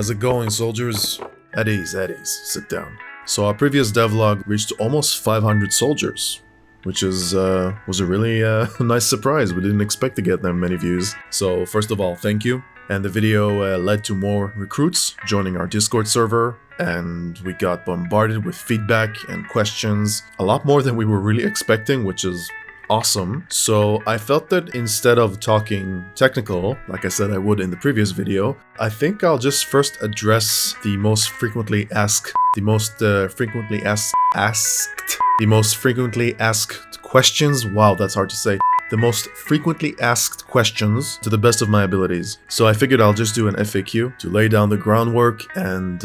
How's it going, soldiers? At ease, sit down. So our previous devlog reached almost 500 soldiers, which was a really nice surprise. We didn't expect to get that many views. So first of all, thank you. And the video led to more recruits joining our Discord server, and we got bombarded with feedback and questions, a lot more than we were really expecting, which is awesome. So I felt that instead of talking technical, like I said I would in the previous video, I think I'll just first address the most frequently asked questions. Wow, that's hard to say. The most frequently asked questions to the best of my abilities. So I figured I'll just do an FAQ to lay down the groundwork and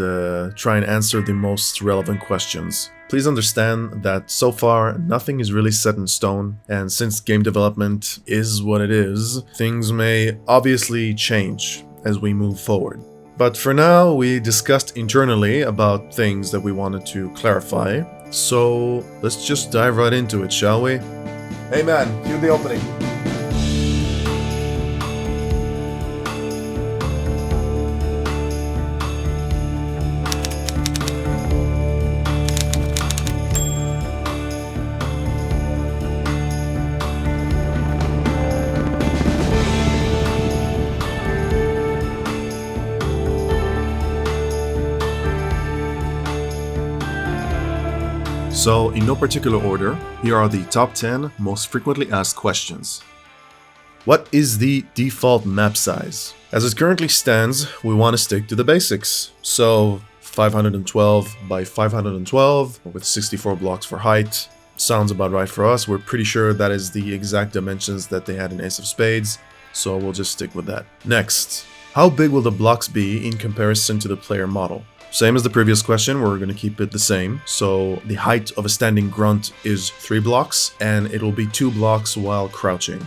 try and answer the most relevant questions. Please understand that so far nothing is really set in stone, and since game development is what it is, things may obviously change as we move forward. But for now, we discussed internally about things that we wanted to clarify, so let's just dive right into it, shall we? Hey man, cue the opening. So, in no particular order, here are the top 10 most frequently asked questions. What is the default map size? As it currently stands, we want to stick to the basics. So, 512 by 512 with 64 blocks for height. Sounds about right for us. We're pretty sure that is the exact dimensions that they had in Ace of Spades, so we'll just stick with that. Next, how big will the blocks be in comparison to the player model? Same as the previous question, we're going to keep it the same. So the height of a standing grunt is 3 blocks, and it will be 2 blocks while crouching.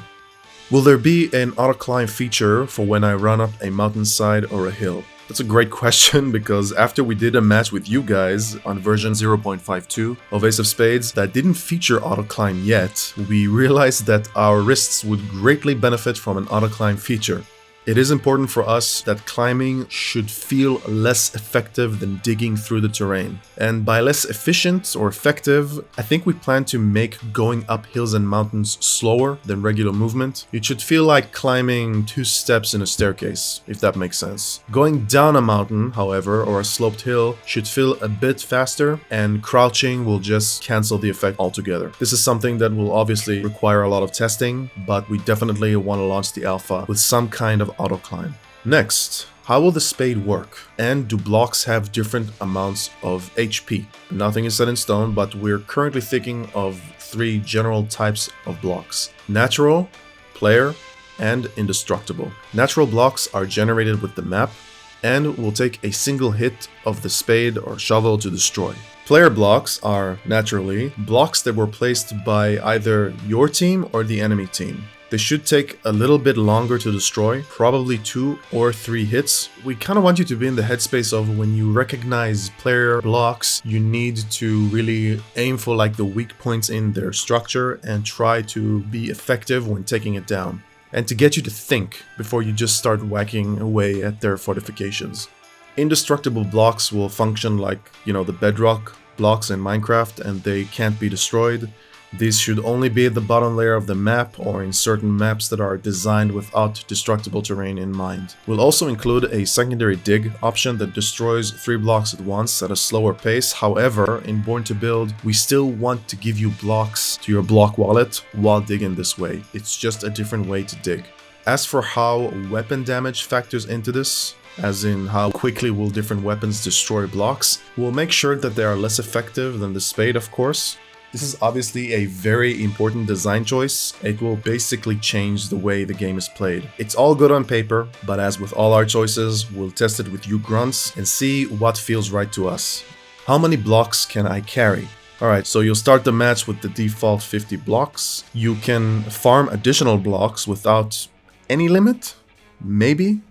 Will there be an auto-climb feature for when I run up a mountainside or a hill? That's a great question, because after we did a match with you guys on version 0.52 of Ace of Spades that didn't feature auto-climb yet, we realized that our wrists would greatly benefit from an auto-climb feature. It is important for us that climbing should feel less effective than digging through the terrain. And by less efficient or effective, I think we plan to make going up hills and mountains slower than regular movement. It should feel like climbing 2 steps in a staircase, if that makes sense. Going down a mountain, however, or a sloped hill should feel a bit faster, and crouching will just cancel the effect altogether. This is something that will obviously require a lot of testing, but we definitely want to launch the alpha with some kind of auto-climb. Next, how will the spade work? And do blocks have different amounts of HP? Nothing is set in stone, but we're currently thinking of 3 general types of blocks: natural, player, and indestructible. Natural blocks are generated with the map and will take a single hit of the spade or shovel to destroy. Player blocks are, naturally, blocks that were placed by either your team or the enemy team. They should take a little bit longer to destroy, probably 2 or 3 hits. We kind of want you to be in the headspace of when you recognize player blocks, you need to really aim for like the weak points in their structure and try to be effective when taking it down. And to get you to think before you just start whacking away at their fortifications. Indestructible blocks will function like, the bedrock blocks in Minecraft, and they can't be destroyed. These should only be at the bottom layer of the map or in certain maps that are designed without destructible terrain in mind. We'll also include a secondary dig option that destroys 3 blocks at once at a slower pace. However, in Born to Build, we still want to give you blocks to your block wallet while digging this way. It's just a different way to dig. As for how weapon damage factors into this, as in how quickly will different weapons destroy blocks, we'll make sure that they are less effective than the spade, of course. This is obviously a very important design choice. It will basically change the way the game is played. It's all good on paper, but as with all our choices, we'll test it with you grunts and see what feels right to us. How many blocks can I carry? Alright, so you'll start the match with the default 50 blocks. You can farm additional blocks without any limit, maybe.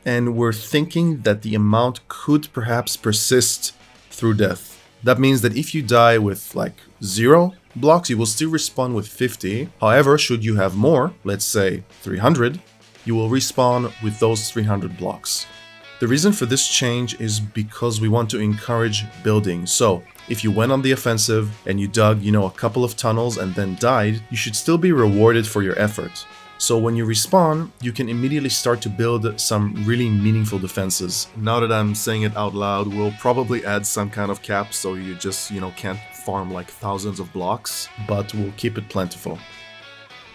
And we're thinking that the amount could perhaps persist through death. That means that if you die with like 0 blocks, you will still respawn with 50. However, should you have more, let's say 300, you will respawn with those 300 blocks. The reason for this change is because we want to encourage building. So if you went on the offensive and you dug, a couple of tunnels and then died, you should still be rewarded for your effort. So when you respawn, you can immediately start to build some really meaningful defenses. Now that I'm saying it out loud, we'll probably add some kind of cap so you just, can't farm like thousands of blocks, but we'll keep it plentiful.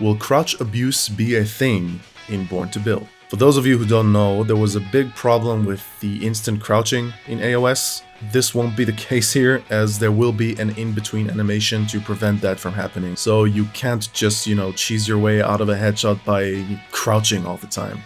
Will crouch abuse be a thing in Born to Build? For those of you who don't know, there was a big problem with the instant crouching in AOS. This won't be the case here, as there will be an in-between animation to prevent that from happening. So you can't just, cheese your way out of a headshot by crouching all the time.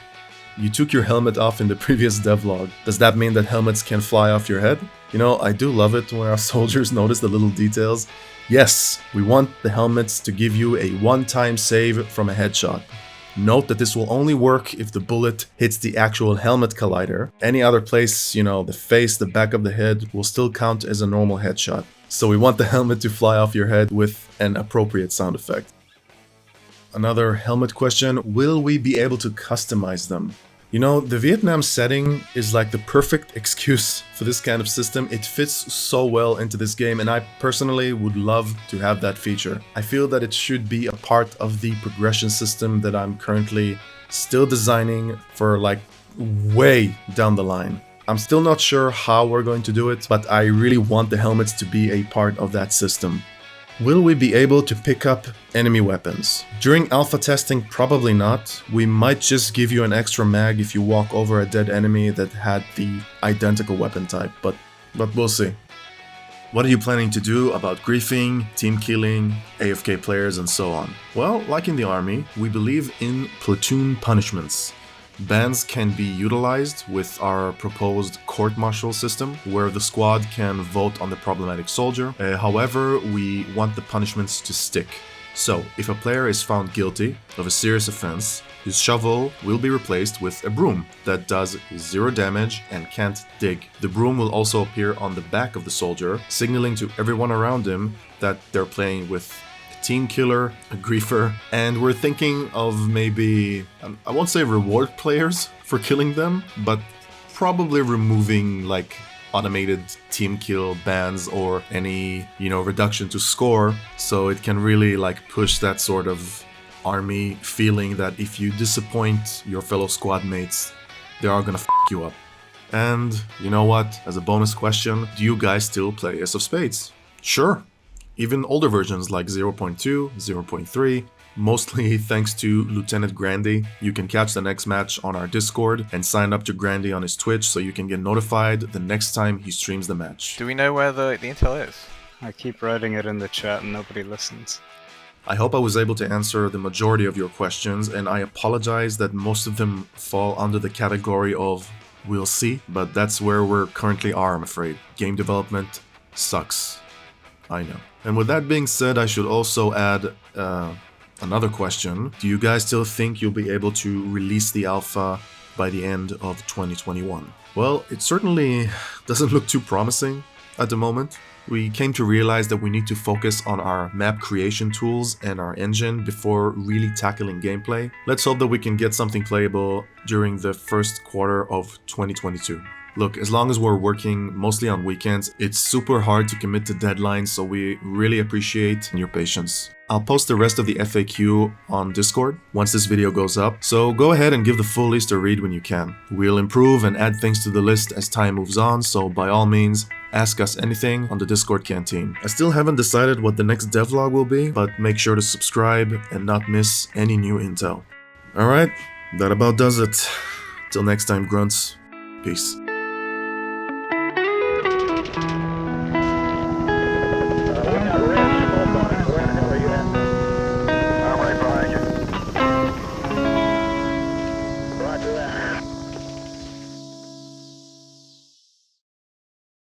You took your helmet off in the previous devlog. Does that mean that helmets can fly off your head? I do love it when our soldiers notice the little details. Yes, we want the helmets to give you a one-time save from a headshot. Note that this will only work if the bullet hits the actual helmet collider. Any other place, the face, the back of the head, will still count as a normal headshot. So we want the helmet to fly off your head with an appropriate sound effect. Another helmet question, will we be able to customize them? The Vietnam setting is like the perfect excuse for this kind of system. It fits so well into this game, and I personally would love to have that feature. I feel that it should be a part of the progression system that I'm currently still designing for like way down the line. I'm still not sure how we're going to do it, but I really want the helmets to be a part of that system. Will we be able to pick up enemy weapons? During alpha testing, probably not. We might just give you an extra mag if you walk over a dead enemy that had the identical weapon type, but we'll see. What are you planning to do about griefing, team killing, AFK players, and so on? Well, like in the army, we believe in platoon punishments. Bans can be utilized with our proposed court-martial system, where the squad can vote on the problematic soldier. However, we want the punishments to stick. So, if a player is found guilty of a serious offense, his shovel will be replaced with a broom that does 0 damage and can't dig. The broom will also appear on the back of the soldier, signaling to everyone around him that they're playing with team killer, a griefer, and we're thinking of maybe, I won't say reward players for killing them, but probably removing like automated team kill bans or any, reduction to score, so it can really like push that sort of army feeling that if you disappoint your fellow squad mates, they are gonna f you up. And you know what, as a bonus question, do you guys still play Ace of Spades? Sure. Even older versions like 0.2, 0.3, mostly thanks to Lieutenant Grandy. You can catch the next match on our Discord and sign up to Grandy on his Twitch so you can get notified the next time he streams the match. Do we know where the intel is? I keep writing it in the chat and nobody listens. I hope I was able to answer the majority of your questions, and I apologize that most of them fall under the category of we'll see, but that's where we currently are, I'm afraid. Game development sucks. I know. And with that being said, I should also add another question. Do you guys still think you'll be able to release the alpha by the end of 2021? Well, it certainly doesn't look too promising at the moment. We came to realize that we need to focus on our map creation tools and our engine before really tackling gameplay. Let's hope that we can get something playable during the first quarter of 2022. Look, as long as we're working mostly on weekends, it's super hard to commit to deadlines, so we really appreciate your patience. I'll post the rest of the FAQ on Discord once this video goes up, so go ahead and give the full list a read when you can. We'll improve and add things to the list as time moves on, so by all means, ask us anything on the Discord canteen. I still haven't decided what the next devlog will be, but make sure to subscribe and not miss any new intel. Alright, that about does it. Till next time, grunts. Peace.